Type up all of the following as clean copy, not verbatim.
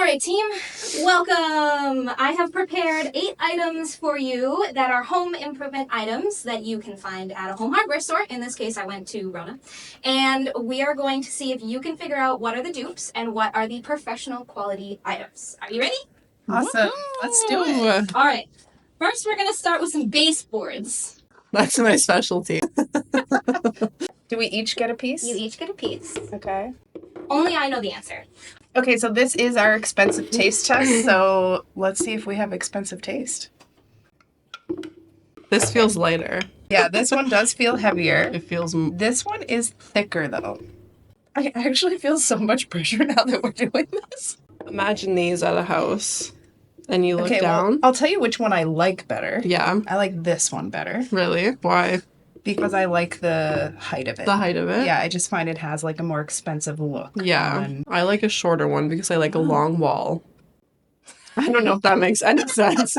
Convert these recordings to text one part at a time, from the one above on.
right, team. Welcome. I have prepared 8 items for you that are home improvement items that you can find at a home hardware store. In this case, I went to Rona. And we are going to see if you can figure out what are the dupes and what are the professional quality items. Are you ready? Awesome. Let's do it. All right. First, we're going to start with some baseboards. That's my specialty. Do we each get a piece? You each get a piece. Okay. Only I know the answer. Okay, so this is our expensive taste test, so let's see if we have expensive taste. This feels lighter. Yeah, this one does feel heavier. It feels... This one is thicker, though. I actually feel so much pressure now that we're doing this. Imagine these at a house, and you look Okay, down. well, I'll tell you which one I like better. Yeah. I like this one better. Really? Why? Because I like the height of it. The height of it? Yeah, I just find it has like a more expensive look. Yeah. I like a shorter one because I like a long wall. I don't know if that makes any sense.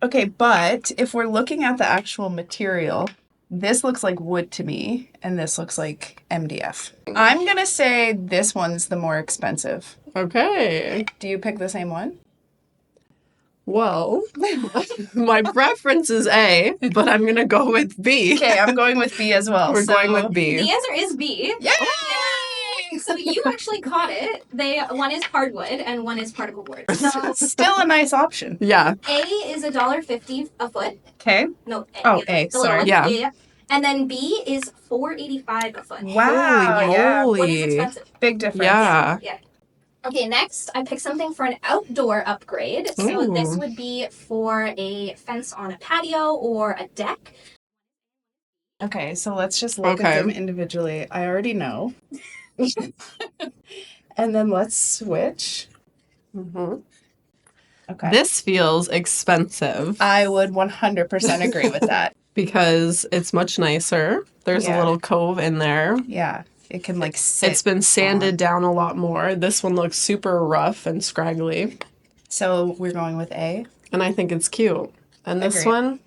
Okay, but if we're looking at the actual material, this looks like wood to me, and this looks like MDF. I'm gonna say this one's the more expensive. Okay. Do you pick the same one? Well, my preference is A, but I'm going to go with B. Okay, I'm going with B as well. We're going with B. The answer is B. Yay! So you actually caught it. One is hardwood and one is particle board. So Still a nice option. Yeah. A is $1.50 a foot. Okay. No. Oh, is A, the little sorry. one. Yeah. And then B is $4.85 a foot. Wow. Holy Yeah. moly. What is expensive? Big difference. Yeah. Yeah. Okay, next I picked something for an outdoor upgrade. So Ooh. this would be for a fence on a patio or a deck. Okay, so let's just look at them individually. I already know. And then let's switch. Mm-hmm. Okay. This feels expensive I would 100% agree with that. because it's much nicer. There's Yeah. a little cove in there. Yeah. It can like sit. It's been sanded down a lot more. This one looks super rough and scraggly. So we're going with A. And I think it's cute. And this Agreed. one,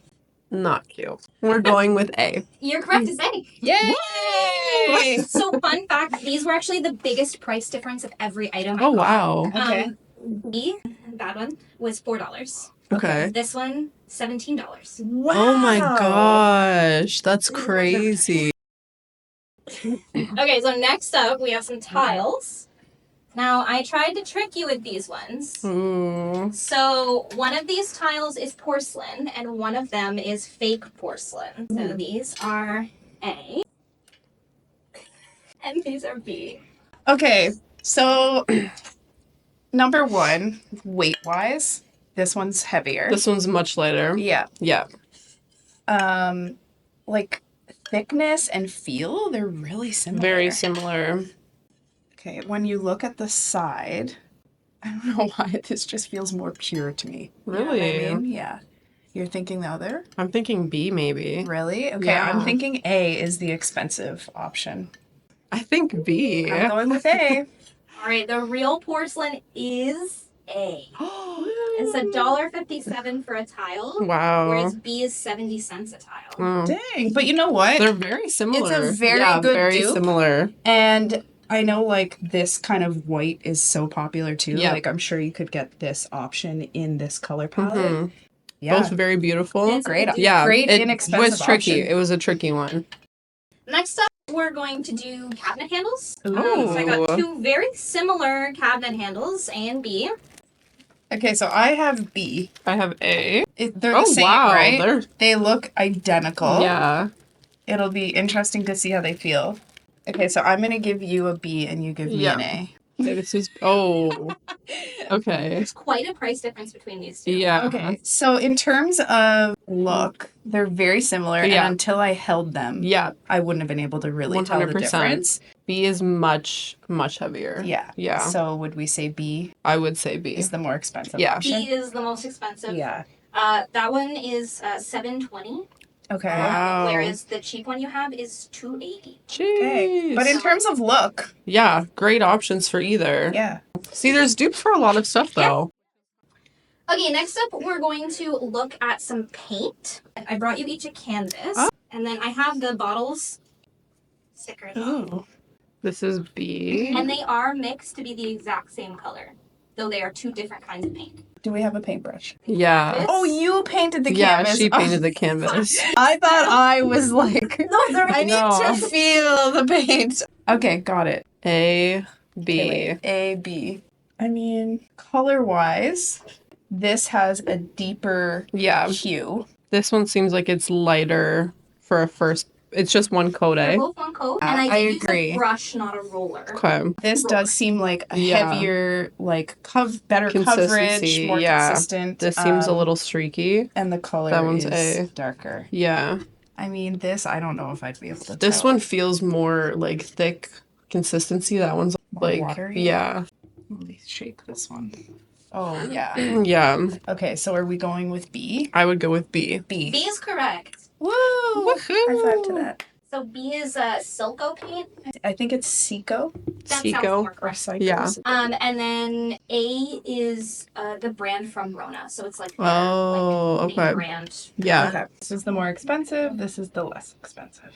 not cute. We're going with A. You're correct, it's A. Yay! So fun fact, these were actually the biggest price difference of every item. Oh, wow. Okay. B, that one, was $4. Okay. This one, $17. Wow. Oh my gosh. That's crazy. Okay, so next up, we have some tiles. Now, I tried to trick you with these ones. Ooh. So, one of these tiles is porcelain, and one of them is fake porcelain. So, these are A. And these are B. Okay. So number one, weight-wise, this one's heavier. This one's much lighter. Yeah. Yeah. Like thickness and feel, they're really similar. Very similar. Okay, when you look at the side, I don't know why this just feels more pure to me. Really? You know what I mean? Yeah. You're thinking the other? I'm thinking B maybe. Really? Okay, Yeah. I'm thinking A is the expensive option. I think B. I'm going with A. All right, the real porcelain is A. It's $1.57 for a tile, Wow. whereas B is 70 cents a tile. Oh. Dang. But you know what? They're very similar. It's a very yeah, good very dupe. similar. And I know like this kind of white is so popular too. Yeah. Like I'm sure you could get this option in this color palette. Mhm. Yeah. Both very beautiful. It's Great. Yeah, Great it inexpensive was tricky. option. It was a tricky one. Next up, we're going to do cabinet handles. Ooh. So I got 2 very similar cabinet handles, A and B. Okay, so I have B. I have A. They're Oh, the same, wow. right? They look identical. Yeah. It'll be interesting to see how they feel. Okay, so I'm going to give you a B and you give me an A. This is okay. There's quite a price difference between these two. Yeah. Okay, so in terms of look, they're very similar. Yeah. And until I held them, Yeah. I wouldn't have been able to really tell the 100%. difference. B is much heavier. Yeah. Yeah. So would we say B I would say B. is the more expensive Yeah. option? B is the most expensive. Yeah. That one is $7.20. Okay. Wow. Whereas the cheap one you have is $2.80. Jeez. Okay. But in terms of look, yeah, great options for either. yeah. See, there's dupes for a lot of stuff though. Okay, next up, we're going to look at some paint. I brought you each a canvas, and then I have the bottles stickers. Ooh. This is B. And they are mixed to be the exact same color. though they are two different kinds of paint. Do we have a paintbrush? Yeah. Oh, you painted the Yeah, canvas. she painted the canvas. I thought I was like, No, they're I need No. to feel the paint. Okay, got it. A, B. Okay, wait. A, B. I mean, color-wise, this has a deeper Yeah. hue. This one seems like it's lighter for a first. It's just one coat, They're eh? both one coat, and I I did use agree. a brush, not a roller. Okay. This does seem like a Yeah. heavier, like better coverage, Consistency, more yeah. consistent. This seems a little streaky. and the color That one's is A. darker. Yeah. I mean, this I don't know if I'd be able to. This tell. one feels more like thick consistency. That one's More like watery? yeah. Let me shake this one. Oh yeah. Yeah. Okay, so are we going with B? I would go with B. B. B is correct. Woo! Woohoo! High five to that. So B is Silco paint. I think it's Seco That sounds Seco. more or correct. Psycho. Yeah. And then A is the brand from Rona, so it's like their, Oh, like, okay. name brand. Yeah. Okay. This is the more expensive. This is the less expensive.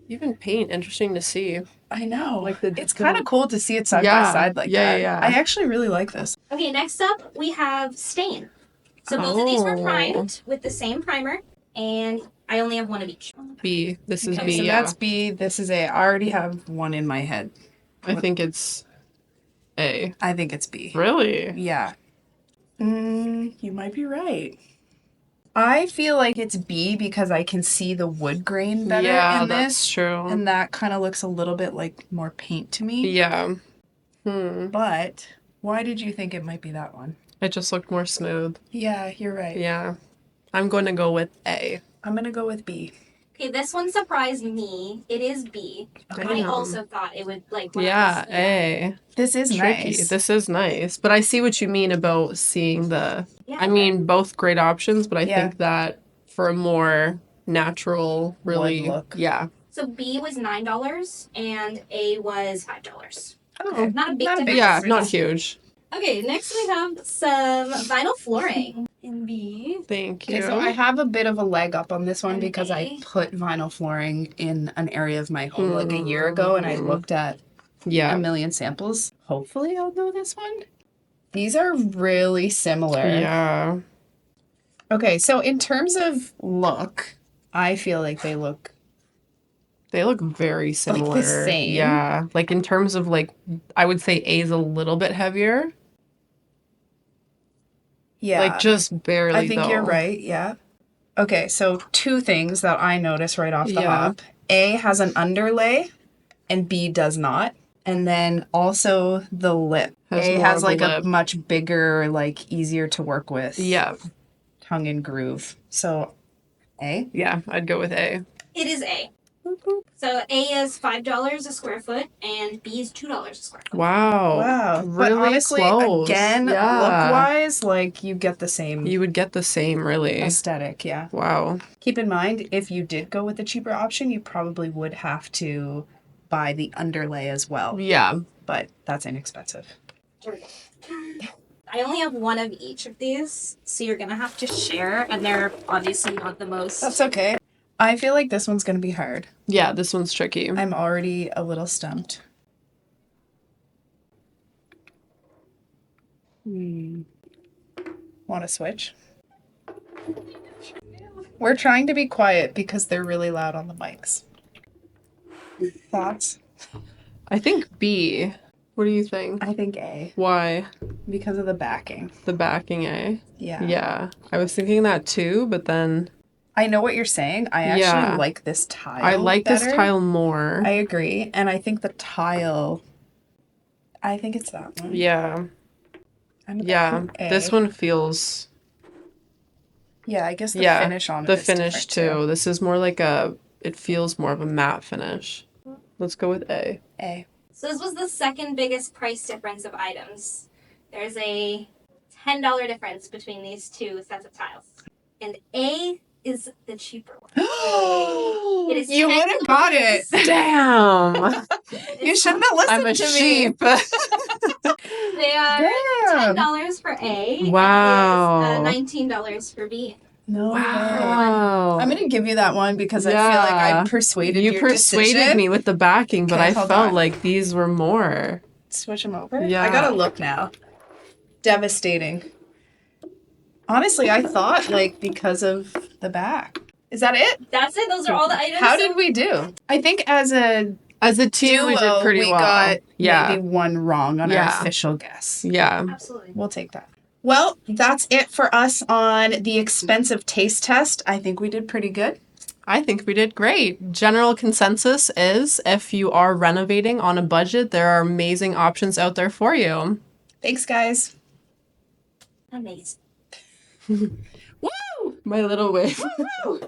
Even paint, interesting to see. I know. Like the it's kind of cool to see it side by Yeah. side like Yeah, that. yeah. I actually really like this. Okay, next up we have stain. So both of these were Oh. primed with the same primer, and I only have one of each. B. This is Okay, B. So Yeah. that's B. This is A. I already have one in my head. I think it's A. I think it's B. Really? Yeah. You might be right. I feel like it's B because I can see the wood grain better Yeah, in that's this. true. And that kind of looks a little bit like more paint to me. Yeah. But why did you think it might be that one? It just looked more smooth. Yeah, you're right. Yeah. I'm going to go with A. I'm going to go with B. Okay, this one surprised me. It is B. I Damn. also thought it would when I Yeah, was- A. This is Tricky. nice. This is nice. But I see what you mean about seeing the. Yeah. I mean, both great options, but I Yeah. think that for a more natural, really. Wood look. Yeah. So B was $9 and A was $5. Okay. Not a big Not a difference. big Yeah, difference. not huge. Okay, next we have some vinyl flooring in B. Thank you. Okay, so I have a bit of a leg up on this one And because I A. put vinyl flooring in an area of my home like a year ago and I looked at yeah. a million samples. Hopefully I'll know this one. These are really similar. Yeah. Okay, so in terms of look, I feel like they look They look very similar. same? Yeah. Like in terms of like, I would say A is a little bit heavier. yeah. Like just barely. I think though. you're right, yeah. Okay, so two things that I notice right off the Yeah. hop. A has an underlay and B does not. And then also the lip. Has A more has of a like lip. a much bigger, like easier to work with. Yeah. Tongue and groove. So A. Yeah. I'd go with A. It is A. So A is $5 a square foot and B is $2 a square foot. Wow. Wow. Really but honestly, close. again, Yeah. look-wise, like you get the same You would get the same, really. aesthetic, yeah. Wow. Keep in mind, if you did go with the cheaper option, you probably would have to buy the underlay as well. Yeah. But that's inexpensive. Here we go. I only have one of each of these, so you're gonna have to share, and they're obviously not the most. That's okay. I feel like this one's going to be hard. Yeah. This one's tricky. I'm already a little stumped. Want to switch? We're trying to be quiet because they're really loud on the mics. Thoughts? I think B. What do you think? I think A Why? because of the backing. The backing A. Yeah. Yeah. I was thinking that too, but then I know what you're saying. I actually Yeah. like this tile. I like this better. tile more. I agree. And I think the tile, I think it's that one. Yeah. I'm gonna Yeah. put A. This one feels. Yeah, I guess the Yeah. finish on it The is finish different, too. This is more like a. It feels more of a matte finish. Let's go with A. A. So this was the second biggest price difference of items. There's a $10 difference between these two sets of tiles. And A is the cheaper one. It is You would have got it. Damn. You shouldn't have listened I'm a to sheep. They are Damn. $10 for A. Wow. And it is $19 for B. No way. Wow. I'm gonna give you that one because I feel like I Yeah. persuaded You your persuaded decision. me with the backing, but Okay, I hold felt on. like these were more. Switch them over. Yeah. I gotta look now. Devastating. Honestly, I thought like because of the back. Is that it? That's it. Those are all the items. How did we do? I think as a team, we did duo, pretty we well. got Yeah. maybe one wrong on our Yeah. official guess. Yeah. Absolutely. We'll take that. Well, that's it for us on the expensive taste test. I think we did pretty good. I think we did great. General consensus is if you are renovating on a budget, there are amazing options out there for you. Thanks, guys. Amazing. Woo! My little wave. Woo!